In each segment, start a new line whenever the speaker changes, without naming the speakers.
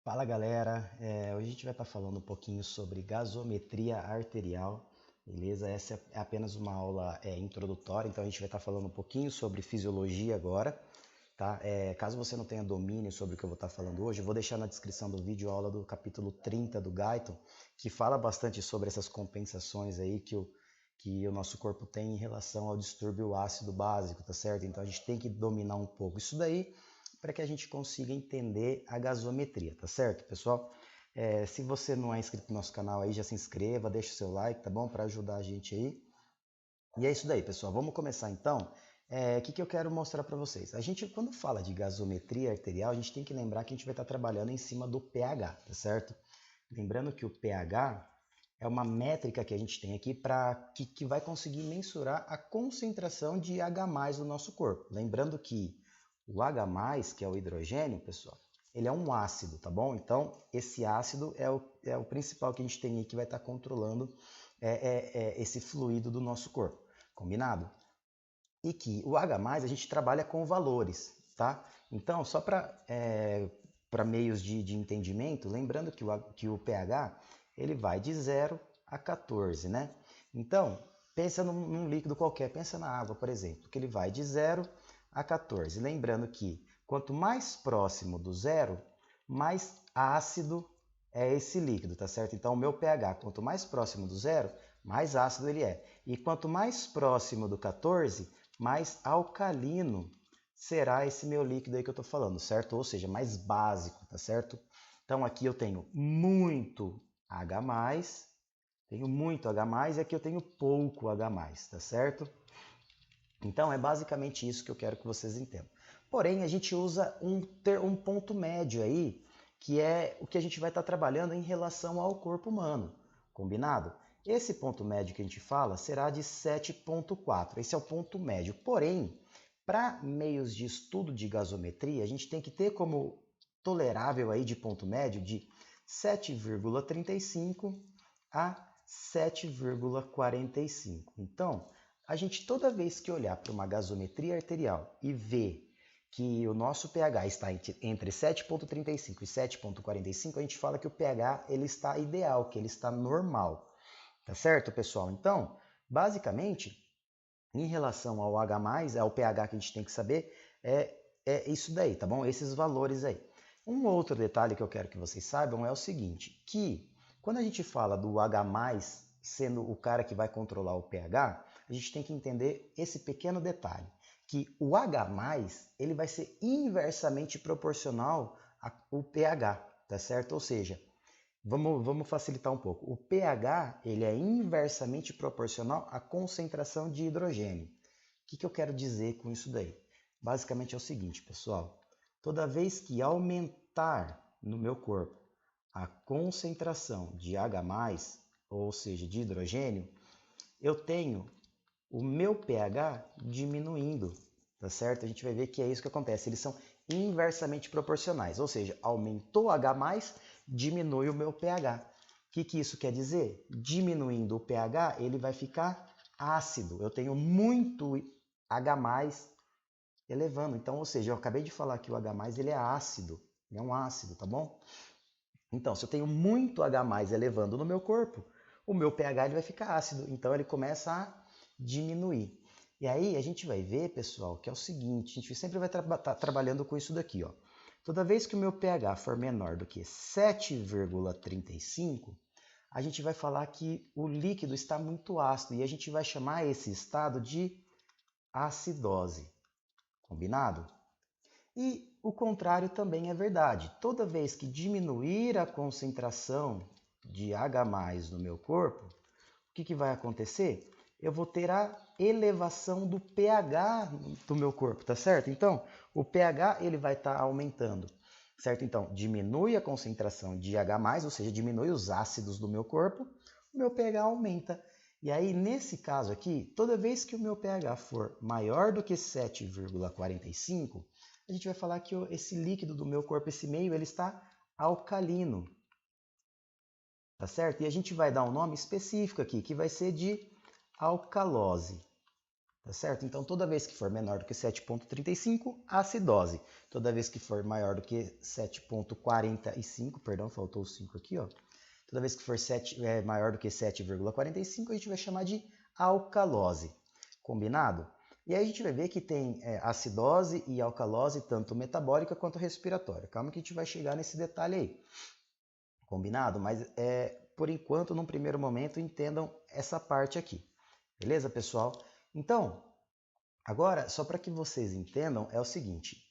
Fala galera, hoje a gente vai estar falando um pouquinho sobre gasometria arterial, beleza? Essa é apenas uma aula introdutória, então a gente vai estar falando um pouquinho sobre fisiologia agora, tá? Caso você não tenha domínio sobre o que eu vou estar falando hoje, eu vou deixar na descrição do vídeo a aula do capítulo 30 do Guyton, que fala bastante sobre essas compensações aí que o nosso corpo tem em relação ao distúrbio ácido básico, tá certo? Então a gente tem que dominar um pouco isso daí para que a gente consiga entender a gasometria, tá certo, pessoal? Se você não é inscrito no nosso canal aí, já se inscreva, deixa o seu like, tá bom? Para ajudar a gente aí. E é isso daí, pessoal. Vamos começar então. O que eu quero mostrar para vocês? A gente, quando fala de gasometria arterial, a gente tem que lembrar que a gente vai estar trabalhando em cima do pH, tá certo? Lembrando que o pH é uma métrica que a gente tem aqui para que vai conseguir mensurar a concentração de H+ do nosso corpo. Lembrando que o H+, que é o hidrogênio, pessoal, ele é um ácido, tá bom? Então, esse ácido é o principal que a gente tem aí que vai estar controlando esse fluido do nosso corpo, combinado? E que o H+, a gente trabalha com valores, tá? Então, só para meios de entendimento, lembrando que o pH ele vai de 0 a 14, né? Então, pensa num líquido qualquer, pensa na água, por exemplo, que ele vai de 0 a 14. Lembrando que quanto mais próximo do zero, mais ácido é esse líquido, tá certo? Então, o meu pH, quanto mais próximo do zero, mais ácido ele é. E quanto mais próximo do 14, mais alcalino será esse meu líquido aí que eu estou falando, certo? Ou seja, mais básico, tá certo? Então aqui eu tenho muito H+, e aqui eu tenho pouco H+, tá certo? Então é basicamente isso que eu quero que vocês entendam. Porém, a gente usa um ponto médio aí, que é o que a gente vai estar trabalhando em relação ao corpo humano, combinado? Esse ponto médio que a gente fala será de 7,4. Esse é o ponto médio. Porém, para meios de estudo de gasometria, a gente tem que ter como tolerável aí de ponto médio de 7,35 a 7,45. Então, a gente toda vez que olhar para uma gasometria arterial e ver que o nosso pH está entre 7,35 e 7,45, a gente fala que o pH ele está ideal, que ele está normal. Tá certo, pessoal? Então, basicamente, em relação ao H+, ao pH que a gente tem que saber, é isso daí, tá bom? Esses valores aí. Um outro detalhe que eu quero que vocês saibam é o seguinte, que quando a gente fala do H+, sendo o cara que vai controlar o pH, a gente tem que entender esse pequeno detalhe, que o H+, ele vai ser inversamente proporcional ao pH, tá certo? Ou seja, vamos facilitar um pouco. O pH ele é inversamente proporcional à concentração de hidrogênio. O que eu quero dizer com isso daí? Basicamente é o seguinte, pessoal. Toda vez que aumentar no meu corpo a concentração de H+, ou seja, de hidrogênio, eu tenho o meu pH diminuindo, tá certo? A gente vai ver que é isso que acontece. Eles são inversamente proporcionais, ou seja, aumentou H+, diminui o meu pH. O que isso quer dizer? Diminuindo o pH, ele vai ficar ácido. Eu tenho muito H+ elevando. Então, ou seja, eu acabei de falar que o H+ ele é ácido, ele é um ácido, tá bom? Então, se eu tenho muito H+ elevando no meu corpo, o meu pH ele vai ficar ácido, então ele começa a diminuir. E aí a gente vai ver, pessoal, que é o seguinte, a gente sempre vai estar trabalhando com isso daqui, ó. Toda vez que o meu pH for menor do que 7,35, a gente vai falar que o líquido está muito ácido e a gente vai chamar esse estado de acidose. Combinado? E o contrário também é verdade. Toda vez que diminuir a concentração de H+ no meu corpo, o que vai acontecer? Eu vou ter a elevação do pH do meu corpo, tá certo? Então, o pH ele vai estar aumentando, certo? Então, diminui a concentração de H+, ou seja, diminui os ácidos do meu corpo, o meu pH aumenta. E aí, nesse caso aqui, toda vez que o meu pH for maior do que 7,45, a gente vai falar que esse líquido do meu corpo, esse meio, ele está alcalino, tá certo? E a gente vai dar um nome específico aqui, que vai ser de alcalose. tá certo? Então, toda vez que for menor do que 7,35, acidose. Toda vez que for maior do que 7,45, perdão, faltou o 5 aqui, ó. Toda vez que for maior do que 7,45, a gente vai chamar de alcalose. Combinado? E aí a gente vai ver que tem acidose e alcalose, tanto metabólica quanto respiratória. Calma que a gente vai chegar nesse detalhe aí. Combinado? Mas por enquanto, num primeiro momento, entendam essa parte aqui. Beleza, pessoal? Então, agora, só para que vocês entendam, é o seguinte.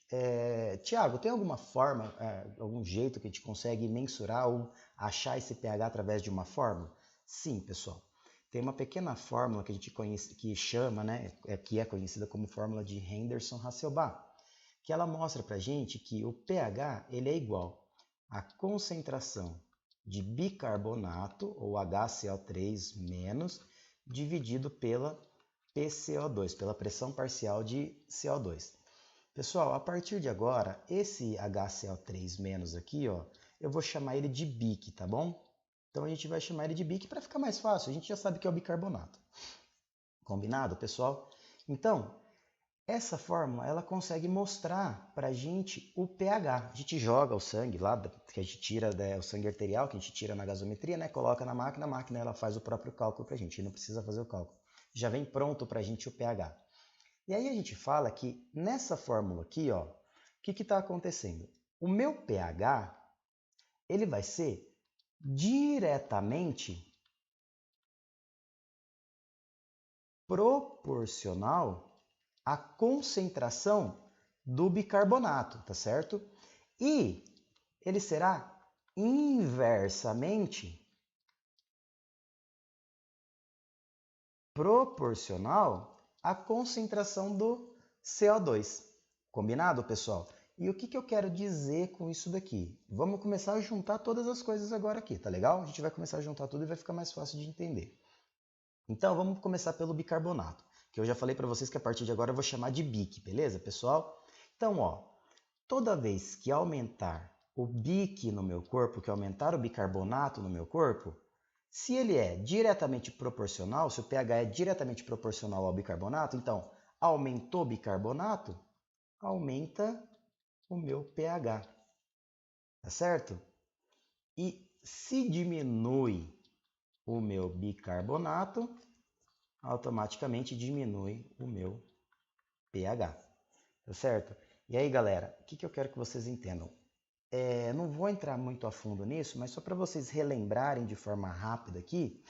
Tiago, tem alguma forma, algum jeito que a gente consegue mensurar ou achar esse pH através de uma fórmula? Sim, pessoal. Tem uma pequena fórmula que a gente conhece, que chama, né, que é conhecida como fórmula de Henderson-Hasselbalch, que ela mostra para a gente que o pH ele é igual à concentração de bicarbonato, ou HCO3-, dividido pela PCO2, pela pressão parcial de CO2. Pessoal, a partir de agora, esse HCO3- aqui, ó, eu vou chamar ele de BIC, tá bom? Então a gente vai chamar ele de BIC para ficar mais fácil, a gente já sabe que é o bicarbonato. Combinado, pessoal? Então, essa fórmula ela consegue mostrar para a gente o pH. A gente joga o sangue lá, que a gente tira o sangue arterial, que a gente tira na gasometria, né? Coloca na máquina, a máquina ela faz o próprio cálculo para a gente, não precisa fazer o cálculo. Já vem pronto para a gente o pH. E aí a gente fala que nessa fórmula aqui, ó, o que está acontecendo? O meu pH ele vai ser diretamente proporcional à concentração do bicarbonato, tá certo? E ele será inversamente proporcional à concentração do CO2. Combinado, pessoal? E o que eu quero dizer com isso daqui? Vamos começar a juntar todas as coisas agora aqui, tá legal? A gente vai começar a juntar tudo e vai ficar mais fácil de entender. Então, vamos começar pelo bicarbonato, que eu já falei para vocês que a partir de agora eu vou chamar de BIC, beleza, pessoal? Então, ó, toda vez que aumentar o BIC no meu corpo, que aumentar o bicarbonato no meu corpo, se ele é diretamente proporcional, se o pH é diretamente proporcional ao bicarbonato, então aumentou o bicarbonato, aumenta o meu pH, tá certo? E se diminui o meu bicarbonato, automaticamente diminui o meu pH, tá certo? E aí, galera, o que eu quero que vocês entendam? Não vou entrar muito a fundo nisso, mas só para vocês relembrarem de forma rápida aqui,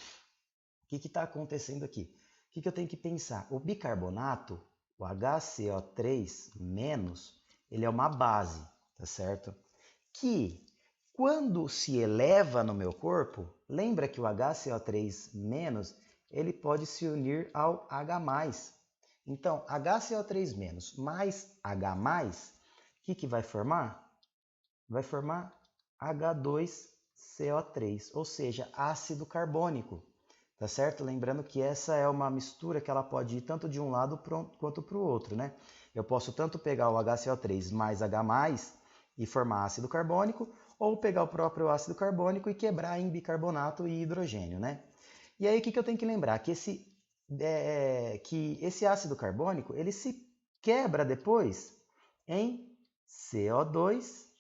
o que está acontecendo aqui? O que eu tenho que pensar? O bicarbonato, o HCO3-, ele é uma base, tá certo? Que quando se eleva no meu corpo, lembra que o HCO3- ele pode se unir ao H+. Então, HCO3- mais H+, o que vai formar? Vai formar H2CO3, ou seja, ácido carbônico, tá certo? Lembrando que essa é uma mistura que ela pode ir tanto de um lado quanto para o outro, né? Eu posso tanto pegar o HCO3 mais H+, e formar ácido carbônico, ou pegar o próprio ácido carbônico e quebrar em bicarbonato e hidrogênio, né? E aí o que eu tenho que lembrar? Que esse ácido carbônico, ele se quebra depois em CO2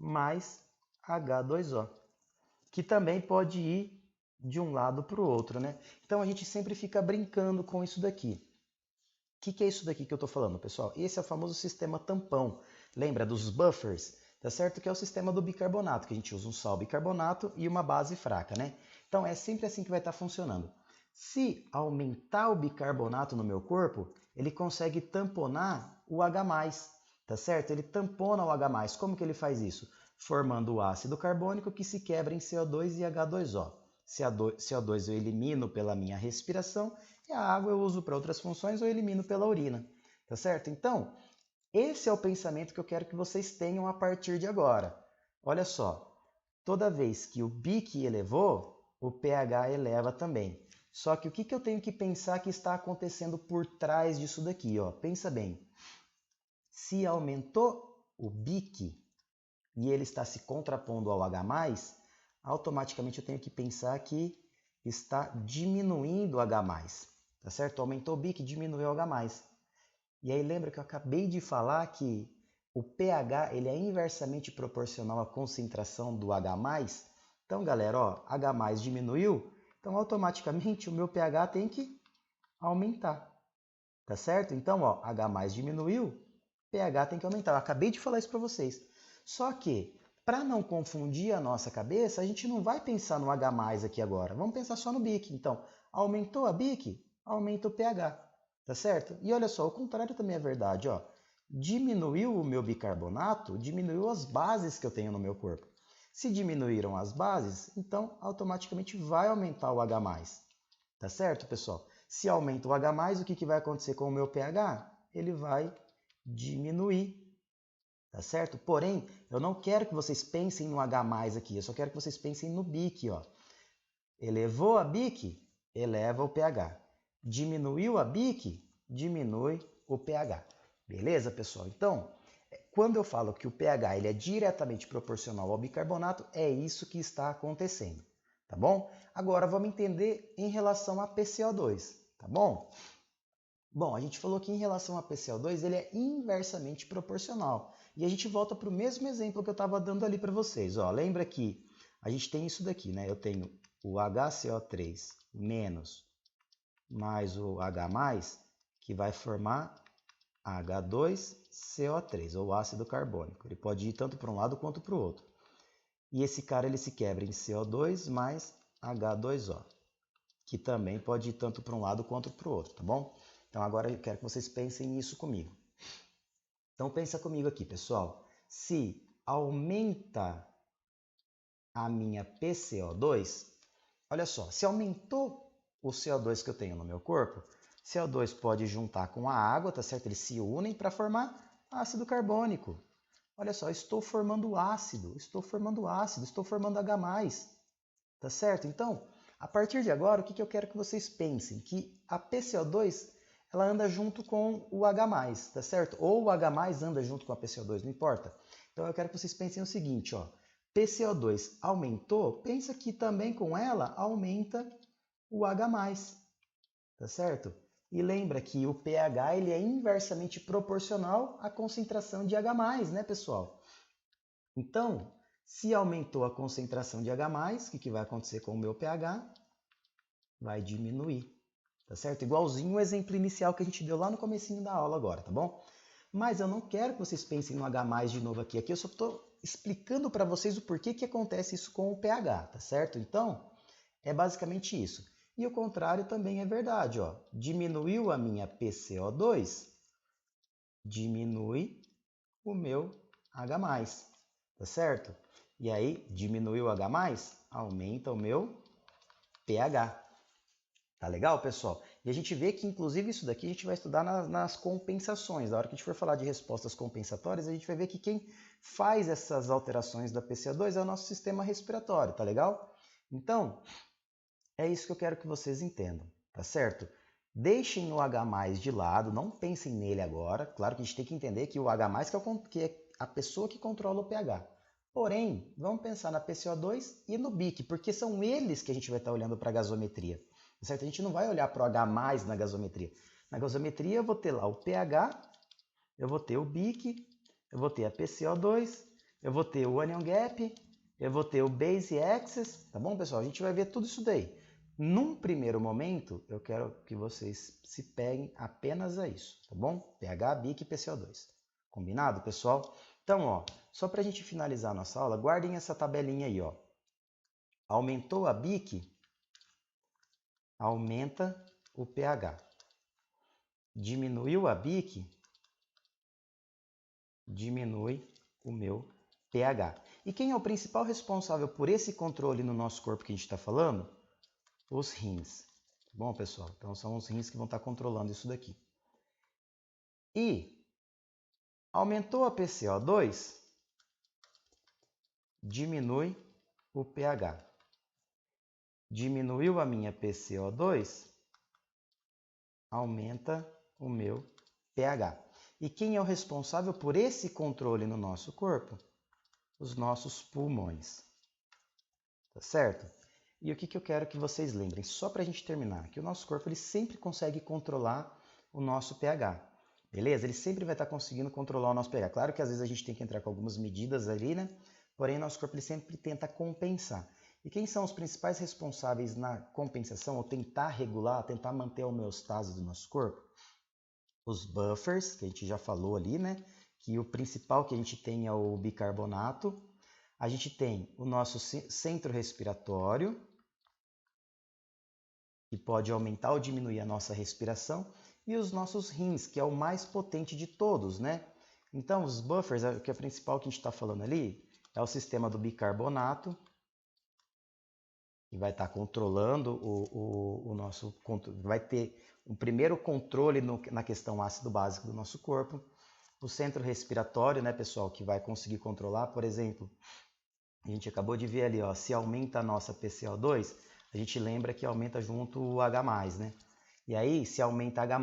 mais H2O, que também pode ir de um lado para o outro, né? Então a gente sempre fica brincando com isso daqui. O que é isso daqui que eu estou falando, pessoal? Esse é o famoso sistema tampão. Lembra dos buffers? Tá certo que é o sistema do bicarbonato, que a gente usa um sal bicarbonato e uma base fraca, né? Então é sempre assim que vai estar funcionando. Se aumentar o bicarbonato no meu corpo, ele consegue tamponar o H+, tá certo? Ele tampona o H+. Como que ele faz isso? Formando o ácido carbônico que se quebra em CO2 e H2O. CO2 eu elimino pela minha respiração e a água eu uso para outras funções ou elimino pela urina, tá certo? Então, esse é o pensamento que eu quero que vocês tenham a partir de agora. Olha só, toda vez que o BIC elevou, o pH eleva também. Só que o que eu tenho que pensar que está acontecendo por trás disso daqui? Ó? Pensa bem, se aumentou o BIC e ele está se contrapondo ao H+, automaticamente eu tenho que pensar que está diminuindo o H+, tá certo? Aumentou o BIC, diminuiu o H+. E aí lembra que eu acabei de falar que o pH ele é inversamente proporcional à concentração do H+. Então, galera, ó, H+ diminuiu, então automaticamente o meu pH tem que aumentar, tá certo? Então, ó, H+ diminuiu, pH tem que aumentar. Eu acabei de falar isso para vocês. Só que, para não confundir a nossa cabeça, a gente não vai pensar no H+ aqui agora. Vamos pensar só no BIC. Então, aumentou a BIC, aumenta o pH, tá certo? E olha só, o contrário também é verdade, ó. Diminuiu o meu bicarbonato, diminuiu as bases que eu tenho no meu corpo. Se diminuíram as bases, então automaticamente vai aumentar o H+. Tá certo, pessoal? Se aumenta o H+, o que vai acontecer com o meu pH? Ele vai diminuir, tá certo? Porém, eu não quero que vocês pensem no H+ aqui, eu só quero que vocês pensem no BIC, ó. Elevou a BIC, eleva o pH. Diminuiu a BIC, diminui o pH. Beleza, pessoal? Então, quando eu falo que o pH ele é diretamente proporcional ao bicarbonato, é isso que está acontecendo, tá bom? Agora vamos entender em relação a PCO2, tá bom? Bom, a gente falou que em relação a PCO2 ele é inversamente proporcional. E a gente volta para o mesmo exemplo que eu estava dando ali para vocês. Ó, lembra que a gente tem isso daqui, né? Eu tenho o HCO3 menos mais o H+, que vai formar H2CO3, ou ácido carbônico. Ele pode ir tanto para um lado quanto para o outro. E esse cara ele se quebra em CO2 mais H2O, que também pode ir tanto para um lado quanto para o outro, tá bom? Então agora eu quero que vocês pensem nisso comigo. Então pensa comigo aqui, pessoal. Se aumenta a minha PCO2, olha só, se aumentou o CO2 que eu tenho no meu corpo, CO2 pode juntar com a água, tá certo? Eles se unem para formar ácido carbônico. Olha só, estou formando ácido, estou formando H+, tá certo? Então, a partir de agora, o que eu quero que vocês pensem? Que a PCO2 ela anda junto com o H+, tá certo? Ou o H+ anda junto com a PCO2, não importa. Então eu quero que vocês pensem o seguinte, ó. PCO2 aumentou, pensa que também com ela aumenta o H+, tá certo? E lembra que o pH ele é inversamente proporcional à concentração de H+, né, pessoal? Então, se aumentou a concentração de H+, o que vai acontecer com o meu pH? Vai diminuir, tá certo? Igualzinho o exemplo inicial que a gente deu lá no comecinho da aula agora, tá bom? Mas eu não quero que vocês pensem no H+ de novo aqui. Aqui eu só estou explicando para vocês o porquê que acontece isso com o pH, tá certo? Então, é basicamente isso. E o contrário também é verdade, ó. Diminuiu a minha PCO2, diminui o meu H+, tá certo? E aí, diminuiu o H+, aumenta o meu pH. Tá legal, pessoal? E a gente vê que, inclusive, isso daqui a gente vai estudar nas compensações. Na hora que a gente for falar de respostas compensatórias, a gente vai ver que quem faz essas alterações da PCO2 é o nosso sistema respiratório, tá legal? Então, é isso que eu quero que vocês entendam, tá certo? Deixem o H+ de lado, não pensem nele agora. Claro que a gente tem que entender que o H+ que é a pessoa que controla o pH. Porém, vamos pensar na PCO2 e no BIC, porque são eles que a gente vai estar olhando para a gasometria. Certo? A gente não vai olhar para o H+ na gasometria. Na gasometria eu vou ter lá o pH, eu vou ter o BIC, eu vou ter a PCO2, eu vou ter o anion gap, eu vou ter o base excess, tá bom, pessoal? A gente vai ver tudo isso daí. Num primeiro momento, eu quero que vocês se peguem apenas a isso, tá bom? pH, BIC e PCO2. Combinado, pessoal? Então, ó, só para a gente finalizar a nossa aula, guardem essa tabelinha aí, ó. Aumentou a BIC, aumenta o pH. Diminuiu a BIC, diminui o meu pH. E quem é o principal responsável por esse controle no nosso corpo que a gente está falando? Os rins. Bom, pessoal, então são os rins que vão estar controlando isso daqui. E aumentou a PCO2, diminui o pH. Diminuiu a minha PCO2, aumenta o meu pH. E quem é o responsável por esse controle no nosso corpo? Os nossos pulmões. Tá certo? E o que eu quero que vocês lembrem, só para a gente terminar, que o nosso corpo ele sempre consegue controlar o nosso pH. Beleza? Ele sempre vai estar conseguindo controlar o nosso pH. Claro que às vezes a gente tem que entrar com algumas medidas ali, né? Porém, nosso corpo ele sempre tenta compensar. E quem são os principais responsáveis na compensação, ou tentar regular, tentar manter a homeostase do nosso corpo? Os buffers, que a gente já falou ali, né? Que o principal que a gente tem é o bicarbonato. A gente tem o nosso centro respiratório, que pode aumentar ou diminuir a nossa respiração, e os nossos rins, que é o mais potente de todos, né? Então, os buffers, que é o principal que a gente está falando ali, é o sistema do bicarbonato, que vai estar controlando o nosso... Vai ter um primeiro controle na questão ácido básico do nosso corpo. O centro respiratório, né, pessoal, que vai conseguir controlar, por exemplo, a gente acabou de ver ali, ó, se aumenta a nossa PCO2, a gente lembra que aumenta junto o H+, né? E aí, se aumenta H+,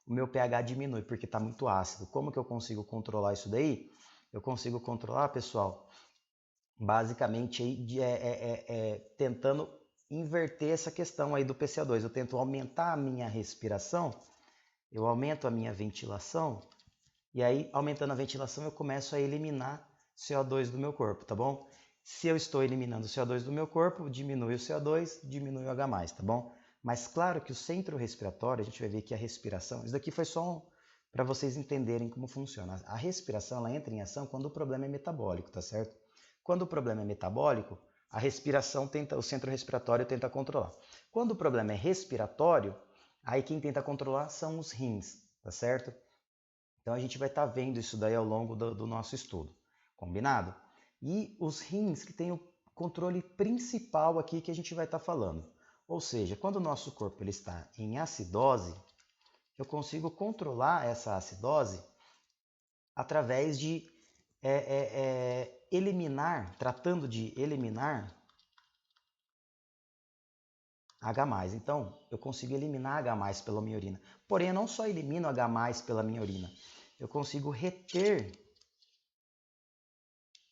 o meu pH diminui, porque está muito ácido. Como que eu consigo controlar isso daí? Eu consigo controlar, pessoal, basicamente tentando inverter essa questão aí do PCO2. Eu tento aumentar a minha respiração, eu aumento a minha ventilação, e aí, aumentando a ventilação, eu começo a eliminar CO2 do meu corpo, tá bom? Se eu estou eliminando o CO2 do meu corpo, diminui o CO2, diminui o H+, tá bom? Mas claro que o centro respiratório, a gente vai ver que a respiração, isso daqui foi só para vocês entenderem como funciona. A respiração ela entra em ação quando o problema é metabólico, tá certo? Quando o problema é metabólico, a respiração o centro respiratório tenta controlar. Quando o problema é respiratório, aí quem tenta controlar são os rins, tá certo? Então a gente vai estar vendo isso daí ao longo do nosso estudo, combinado? E os rins que tem o controle principal aqui que a gente vai estar falando. Ou seja, quando o nosso corpo ele está em acidose, eu consigo controlar essa acidose através de eliminar, tratando de eliminar H+. Então, eu consigo eliminar H+ pela minha urina. Porém, eu não só elimino H+ pela minha urina, eu consigo reter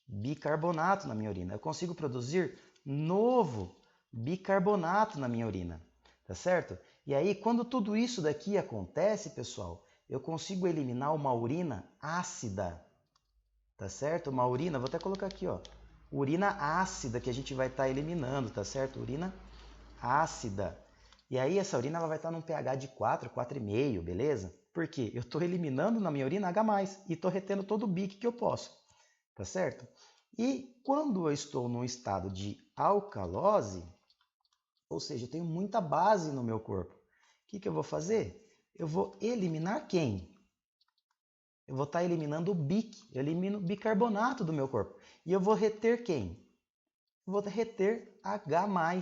bicarbonato na minha urina. Eu consigo produzir novo bicarbonato na minha urina, tá certo? E aí, quando tudo isso daqui acontece, pessoal, eu consigo eliminar uma urina ácida, tá certo? Uma urina, vou até colocar aqui, ó, urina ácida que a gente vai estar eliminando, tá certo? Urina ácida. E aí essa urina ela vai estar num pH de 4, 4,5, beleza? Por quê? Eu estou eliminando na minha urina H+, e estou retendo todo o bique que eu posso, tá certo? E quando eu estou num estado de alcalose, ou seja, eu tenho muita base no meu corpo, o que eu vou fazer? Eu vou eliminar quem? Eu vou estar eliminando o bique, eu elimino o bicarbonato do meu corpo. E eu vou reter quem? Eu vou reter H+,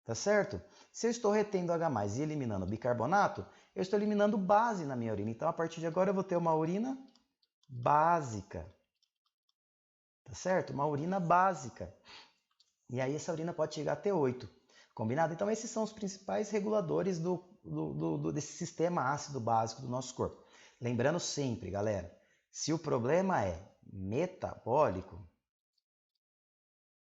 tá certo? Se eu estou retendo H+ e eliminando bicarbonato, eu estou eliminando base na minha urina. Então, a partir de agora, eu vou ter uma urina básica. Tá certo? Uma urina básica. E aí, essa urina pode chegar até 8. Combinado? Então, esses são os principais reguladores desse sistema ácido básico do nosso corpo. Lembrando sempre, galera, se o problema é metabólico,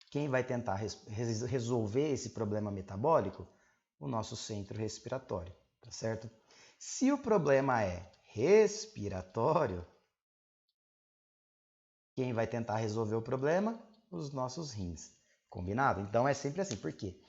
quem vai tentar resolver esse problema metabólico? O nosso centro respiratório, tá certo? Se o problema é respiratório, quem vai tentar resolver o problema? Os nossos rins. Combinado? Então é sempre assim, por quê?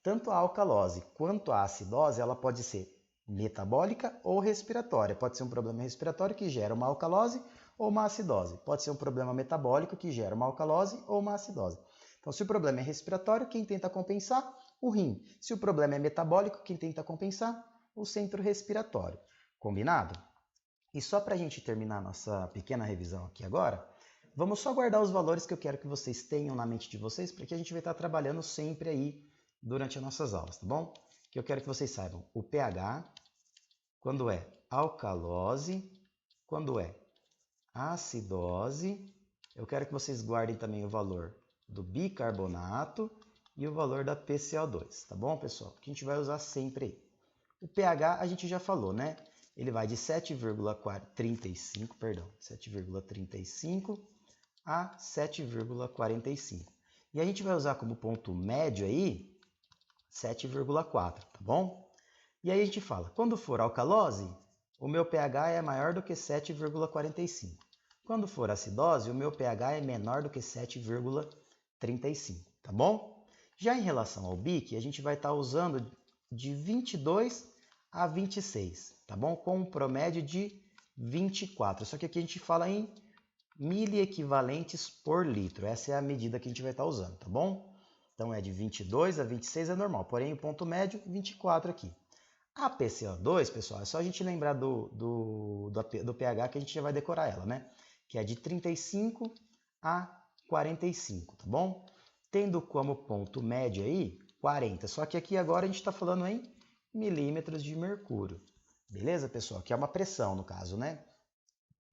Tanto a alcalose quanto a acidose, ela pode ser metabólica ou respiratória. Pode ser um problema respiratório que gera uma alcalose ou uma acidose. Pode ser um problema metabólico que gera uma alcalose ou uma acidose. Então, se o problema é respiratório, quem tenta compensar? O rim. Se o problema é metabólico, quem tenta compensar? O centro respiratório. Combinado? E só para a gente terminar nossa pequena revisão aqui agora, vamos só guardar os valores que eu quero que vocês tenham na mente de vocês, porque a gente vai estar trabalhando sempre aí durante as nossas aulas, tá bom? Que eu quero que vocês saibam o pH, quando é alcalose, quando é acidose. Eu quero que vocês guardem também o valor do bicarbonato e o valor da PCO2, tá bom, pessoal? Que a gente vai usar sempre aí. O pH a gente já falou, né? Ele vai de 7,35 a 7,45. E a gente vai usar como ponto médio aí 7,4, tá bom? E aí a gente fala, quando for alcalose, o meu pH é maior do que 7,45. Quando for acidose, o meu pH é menor do que 7,35, tá bom? Já em relação ao BIC, a gente vai estar usando de 22 a 26, tá bom? Com um promédio de 24. Só que aqui a gente fala em miliequivalentes por litro. Essa é a medida que a gente vai estar usando, tá bom? Então é de 22 a 26 é normal, porém o ponto médio 24 aqui. A PCO2, pessoal, é só a gente lembrar do pH que a gente já vai decorar ela, né? Que é de 35 a 45, tá bom? Tendo como ponto médio aí 40, só que aqui agora a gente está falando em milímetros de mercúrio. Beleza, pessoal? Que é uma pressão no caso, né?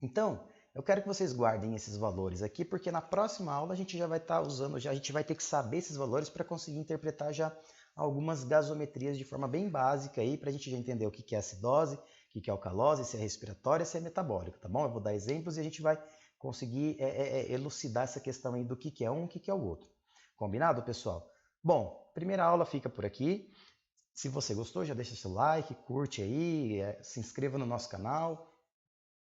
Então, eu quero que vocês guardem esses valores aqui, porque na próxima aula a gente já vai estar usando, a gente vai ter que saber esses valores para conseguir interpretar já algumas gasometrias de forma bem básica aí, para a gente já entender o que é acidose, o que é alcalose, se é respiratória, se é metabólica, tá bom? Eu vou dar exemplos e a gente vai conseguir elucidar essa questão aí do que é um e o que é o outro. Combinado, pessoal? Bom, primeira aula fica por aqui. Se você gostou, já deixa seu like, curte aí, se inscreva no nosso canal.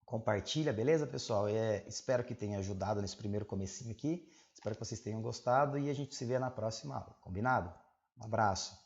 Compartilha, beleza, pessoal? Espero que tenha ajudado nesse primeiro comecinho aqui. Espero que vocês tenham gostado e a gente se vê na próxima aula. Combinado? Um abraço.